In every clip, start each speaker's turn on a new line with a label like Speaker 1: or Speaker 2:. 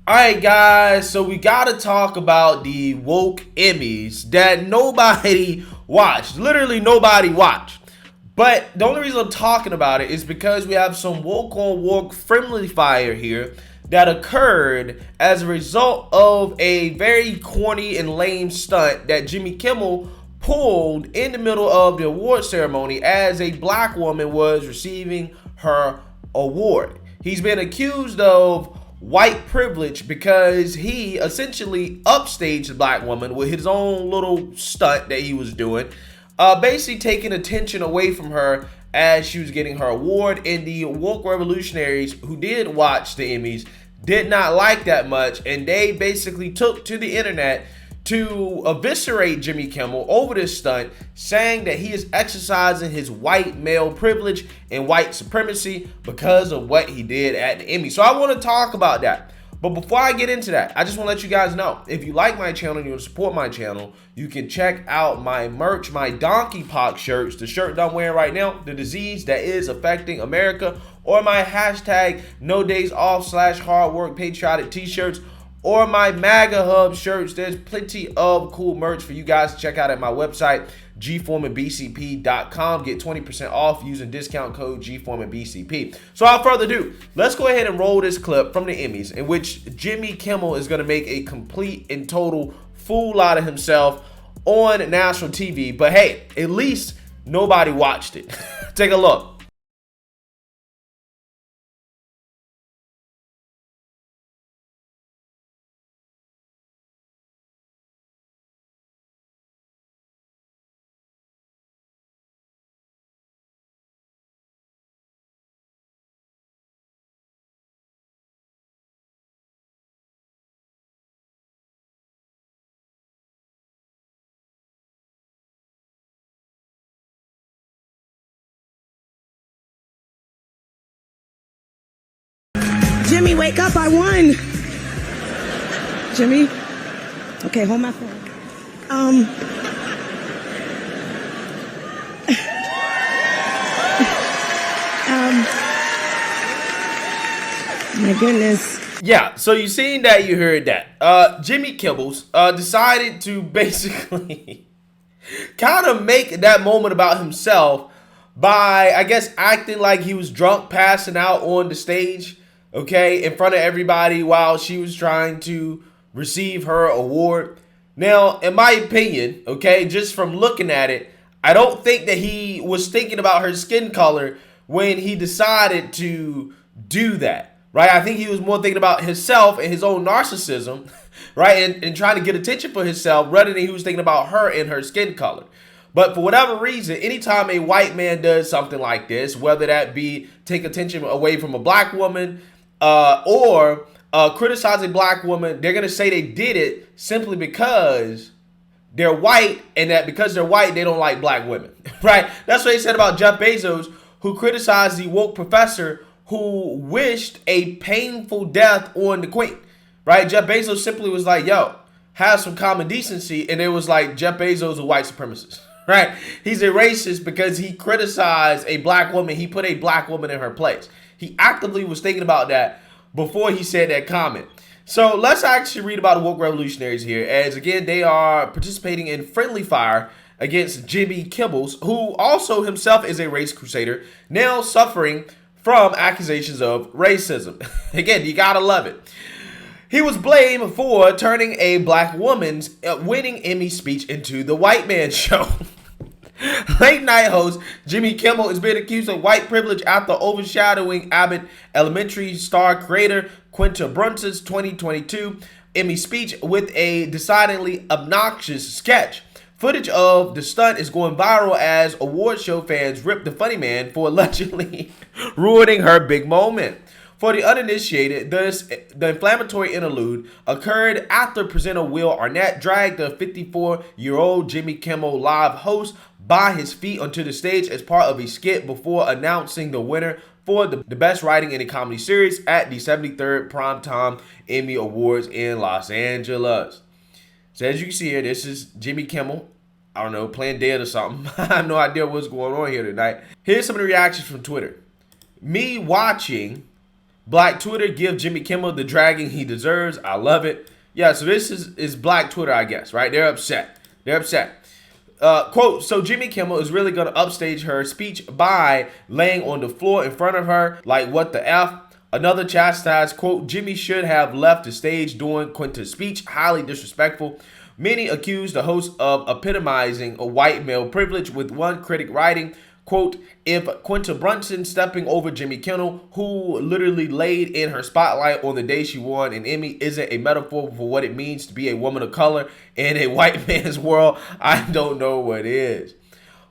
Speaker 1: Alright guys, so we gotta talk about the woke Emmys that nobody watched. Literally nobody watched. But the only reason I'm talking about it is because we have some woke on woke friendly fire here that occurred as a result of a very corny and lame stunt that Jimmy Kimmel pulled in the middle of the award ceremony as a black woman was receiving her award. He's been accused of white privilege because he essentially upstaged the black woman with his own little stunt that he was doing, basically taking attention away from her as she was getting her award. And the woke revolutionaries who did watch the Emmys did not like that much, and they basically took to the internet to eviscerate Jimmy Kimmel over this stunt, saying that he is exercising his white male privilege and white supremacy because of what he did at the Emmy. So I want to talk about that. But before I get into that, I just want to let you guys know, if you like my channel and you want to support my channel, you can check out my merch, my donkey pox shirts, the shirt that I'm wearing right now, the disease that is affecting America, or my hashtag no days off / hard work patriotic t-shirts, or my MAGA Hub shirts. There's plenty of cool merch for you guys to check out at my website, gforemanbcp.com. Get 20% off using discount code gforemanbcp. So without further ado, let's go ahead and roll this clip from the Emmys in which Jimmy Kimmel is going to make a complete and total fool out of himself on national TV. But hey, at least nobody watched it. Take a look.
Speaker 2: Jimmy, wake up, I won. Jimmy? Okay, hold my phone. My goodness.
Speaker 1: Yeah, so you seen that, you heard that. Jimmy Kimmel decided to basically kind of make that moment about himself by, I guess, acting like he was drunk, passing out on the stage, okay, in front of everybody while she was trying to receive her award. Now, in my opinion, okay, just from looking at it, I don't think that he was thinking about her skin color when he decided to do that. Right, I think he was more thinking about himself and his own narcissism, right, and trying to get attention for himself rather than he was thinking about her and her skin color. But for whatever reason, anytime a white man does something like this, whether that be take attention away from a black woman or criticize a black woman, they're gonna say they did it simply because they're white, and that because they're white, they don't like black women, right? That's what they said about Jeff Bezos, who criticized the woke professor who wished a painful death on the queen, right? Jeff Bezos simply was like, yo, have some common decency. And it was like, Jeff Bezos a white supremacist, right? He's a racist because he criticized a black woman. He put a black woman in her place. He actively was thinking about that before he said that comment. So let's actually read about the woke revolutionaries here, as again, they are participating in friendly fire against Jimmy Kimmel, who also himself is a race crusader, now suffering from accusations of racism. Again, you gotta love it. He was blamed for turning a black woman's winning Emmy speech into the white man show. Late night host Jimmy Kimmel is being accused of white privilege after overshadowing Abbott Elementary star creator Quinta Brunson's 2022 Emmy speech with a decidedly obnoxious sketch. Footage of the stunt is going viral as award show fans rip the funny man for allegedly ruining her big moment. For the uninitiated, the inflammatory interlude occurred after presenter Will Arnett dragged the 54-year-old Jimmy Kimmel Live host by his feet onto the stage as part of a skit before announcing the winner for the best writing in a comedy series at the 73rd Primetime Emmy Awards in Los Angeles. So as you can see here, this is Jimmy Kimmel, I don't know, playing dead or something. I have no idea what's going on here tonight. Here's some of the reactions from Twitter. Me watching Black Twitter, give Jimmy Kimmel the dragging he deserves. I love it. Yeah, so this is Black Twitter, I guess, right? They're upset. They're upset. Quote, so Jimmy Kimmel is really going to upstage her speech by laying on the floor in front of her like, what the F? Another chastised, quote, Jimmy should have left the stage during Quinta's speech. Highly disrespectful. Many accused the host of epitomizing a white male privilege, with one critic writing, quote, if Quinta Brunson stepping over Jimmy Kimmel, who literally laid in her spotlight on the day she won an Emmy, isn't a metaphor for what it means to be a woman of color in a white man's world, I don't know what is.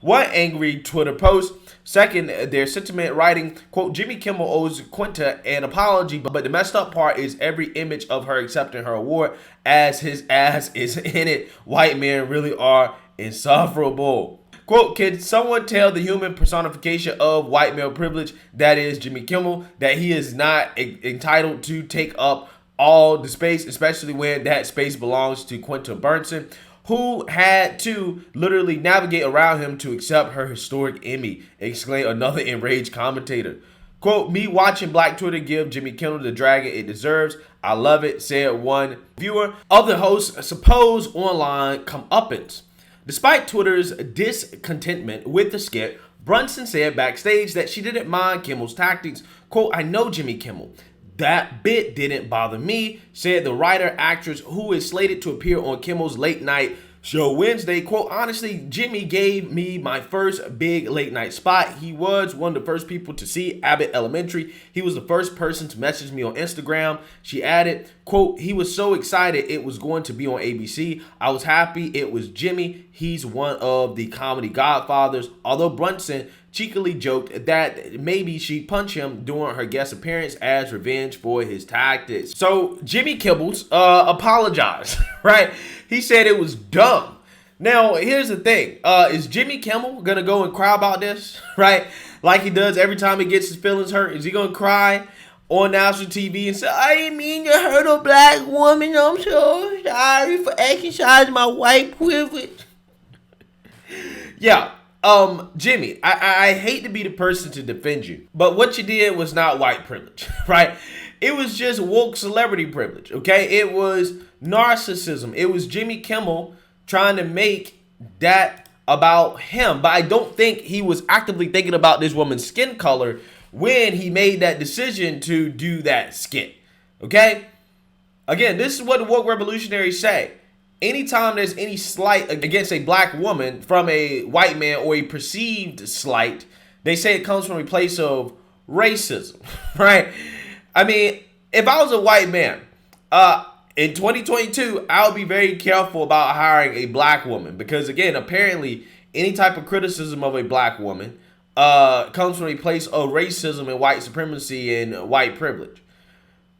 Speaker 1: One angry Twitter post, second, their sentiment writing, quote, Jimmy Kimmel owes Quinta an apology, but the messed up part is every image of her accepting her award as his ass is in it. White men really are insufferable. Quote, can someone tell the human personification of white male privilege, that is Jimmy Kimmel, that he is not entitled to take up all the space, especially when that space belongs to Quinta Brunson, who had to literally navigate around him to accept her historic Emmy, exclaimed another enraged commentator. Quote, me watching Black Twitter give Jimmy Kimmel the dragon it deserves. I love it, said one viewer. Other hosts suppose online comeuppance. Despite Twitter's discontentment with the skit, Brunson said backstage that she didn't mind Kimmel's tactics. Quote, I know Jimmy Kimmel. That bit didn't bother me, said the writer-actress who is slated to appear on Kimmel's late night show Wednesday. Quote, honestly, Jimmy gave me my first big late night spot. He was one of the first people to see Abbott Elementary. He was the first person to message me on Instagram. She added, quote, he was so excited it was going to be on ABC. I was happy it was Jimmy. He's one of the comedy godfathers. Although Brunson cheekily joked that maybe she'd punch him during her guest appearance as revenge for his tactics. So Jimmy Kimmel apologized, right? He said it was dumb. Now, here's the thing. Is Jimmy Kimmel going to go and cry about this, right? Like he does every time he gets his feelings hurt. Is he going to cry on national TV and say, I didn't mean to hurt a black woman. I'm so sorry for exercising my white privilege. Yeah. Jimmy, I hate to be the person to defend you, but what you did was not white privilege, right? It was just woke celebrity privilege, okay? It was narcissism. It was Jimmy Kimmel trying to make that about him, but I don't think he was actively thinking about this woman's skin color when he made that decision to do that skit, okay? Again, this is what the woke revolutionaries say. Anytime there's any slight against a black woman from a white man or a perceived slight, they say it comes from a place of racism, right? I mean, if I was a white man, in 2022, I would be very careful about hiring a black woman because, again, apparently any type of criticism of a black woman comes from a place of racism and white supremacy and white privilege.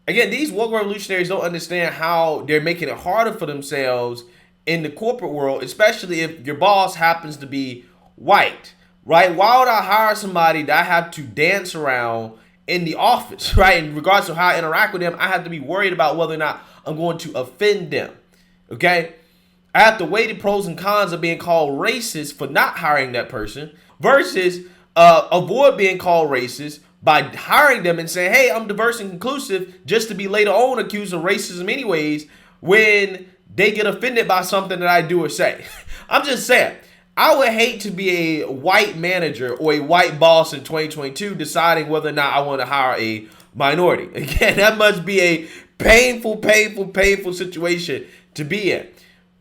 Speaker 1: Again, these woke revolutionaries don't understand how they're making it harder for themselves in the corporate world, especially if your boss happens to be white, right? Why would I hire somebody that I have to dance around in the office, right? In regards to how I interact with them, I have to be worried about whether or not I'm going to offend them, okay? I have to weigh the pros and cons of being called racist for not hiring that person versus avoid being called racist by hiring them and saying, hey, I'm diverse and inclusive, just to be later on accused of racism anyways when they get offended by something that I do or say. I'm just saying, I would hate to be a white manager or a white boss in 2022 deciding whether or not I want to hire a minority. Again, that must be a painful situation to be in.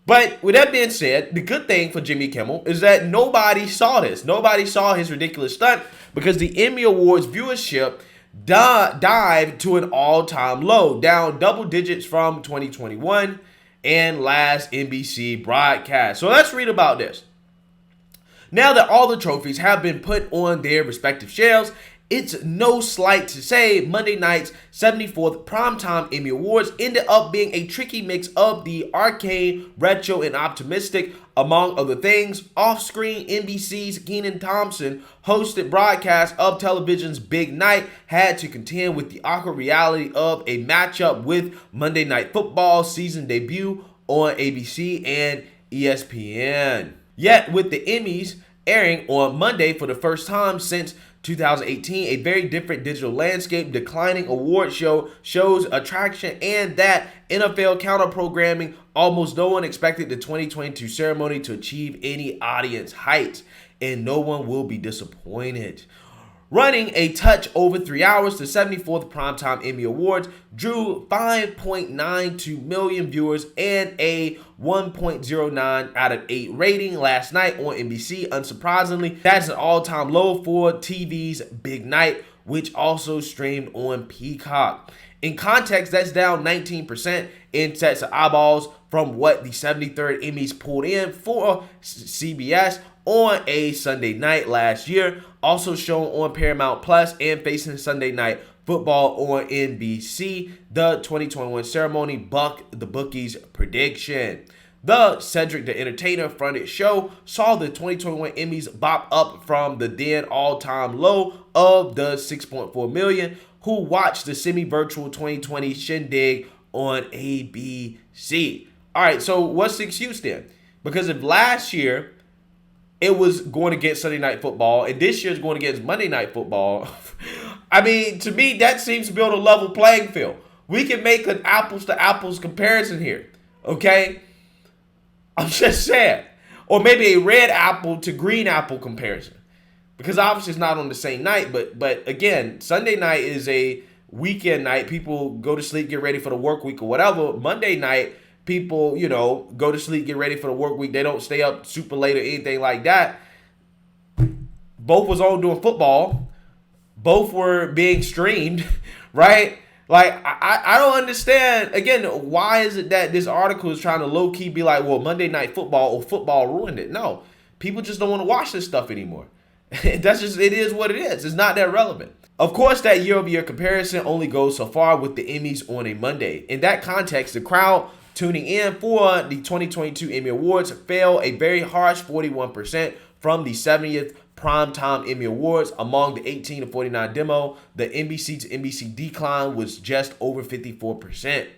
Speaker 1: But with that being said, the good thing for Jimmy Kimmel is that nobody saw this. Nobody saw his ridiculous stunt because the Emmy Awards viewership dived to an all-time low, down double digits from 2021 and last NBC broadcast. So let's read about this. Now that all the trophies have been put on their respective shelves, it's no slight to say Monday night's 74th Primetime Emmy Awards ended up being a tricky mix of the arcane, retro, and optimistic. Among other things, off-screen NBC's Kenan Thompson hosted broadcast of television's Big Night had to contend with the awkward reality of a matchup with Monday Night Football's season debut on ABC and ESPN. Yet, with the Emmys airing on Monday for the first time since 2018, a very different digital landscape, declining award shows attraction, and that NFL counter programming, almost no one expected the 2022 ceremony to achieve any audience heights, and no one will be disappointed. Running a touch over 3 hours, the 74th Primetime Emmy Awards drew 5.92 million viewers and a 1.09 out of 8 rating last night on NBC. Unsurprisingly, that's an all-time low for TV's big night, which also streamed on Peacock. In context, that's down 19% in sets of eyeballs from what the 73rd Emmys pulled in for CBS on a Sunday night last year, also shown on Paramount Plus and facing Sunday Night Football on NBC. The 2021 ceremony bucked the bookies' prediction. The Cedric the Entertainer fronted show saw the 2021 Emmys bop up from the then all-time low of the 6.4 million who watched the semi-virtual 2020 shindig on ABC. All right, so what's the excuse then? Because if last year it was going against Sunday Night Football, and this year's going against Monday Night Football, I mean, to me, that seems to build a level playing field. We can make an apples-to-apples comparison here, okay? I'm just saying. Or maybe a red apple to green apple comparison. Because obviously it's not on the same night, but again, Sunday night is a weekend night. People go to sleep, get ready for the work week or whatever. Monday night, people, go to sleep, get ready for the work week. They don't stay up super late or anything like that. Both was on doing football. Both were being streamed, right? Like, I don't understand. Again, why is it that this article is trying to low-key be like, well, Monday Night Football or football ruined it? No, people just don't want to watch this stuff anymore. It is what it is. It's not that relevant. Of course, that year-over-year comparison only goes so far with the Emmys on a Monday. In that context, the crowd tuning in for the 2022 Emmy Awards fell a very harsh 41% from the 70th Primetime Emmy Awards. Among the 18 to 49 demo, the NBC to NBC decline was just over 54%.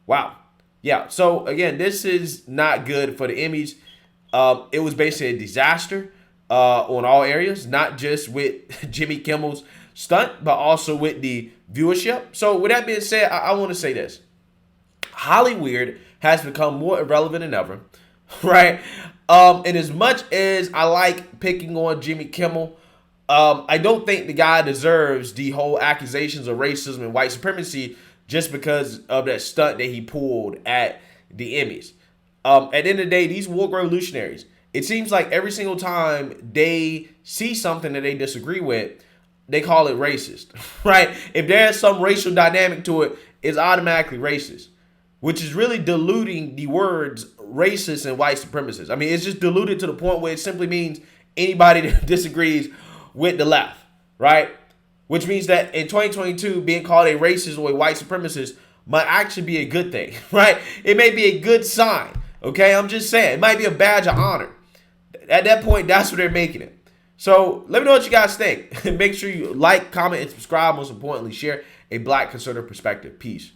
Speaker 1: Wow. Yeah, so again, this is not good for the Emmys. It was basically a disaster on all areas, not just with Jimmy Kimmel's stunt, but also with the viewership. So with that being said, I want to say this. Hollyweird has become more irrelevant than ever, right? And as much as I like picking on Jimmy Kimmel, I don't think the guy deserves the whole accusations of racism and white supremacy just because of that stunt that he pulled at the Emmys. At the end of the day, these woke revolutionaries, it seems like every single time they see something that they disagree with, they call it racist, right? If there's some racial dynamic to it, it's automatically racist, which is really diluting the words racist and white supremacist. I mean, it's just diluted to the point where it simply means anybody that disagrees with the left, right? Which means that in 2022, being called a racist or a white supremacist might actually be a good thing, right? It may be a good sign, okay? I'm just saying. It might be a badge of honor. At that point, that's what they're making it. So let me know what you guys think. Make sure you like, comment, and subscribe. Most importantly, share a Black conservative perspective. Peace.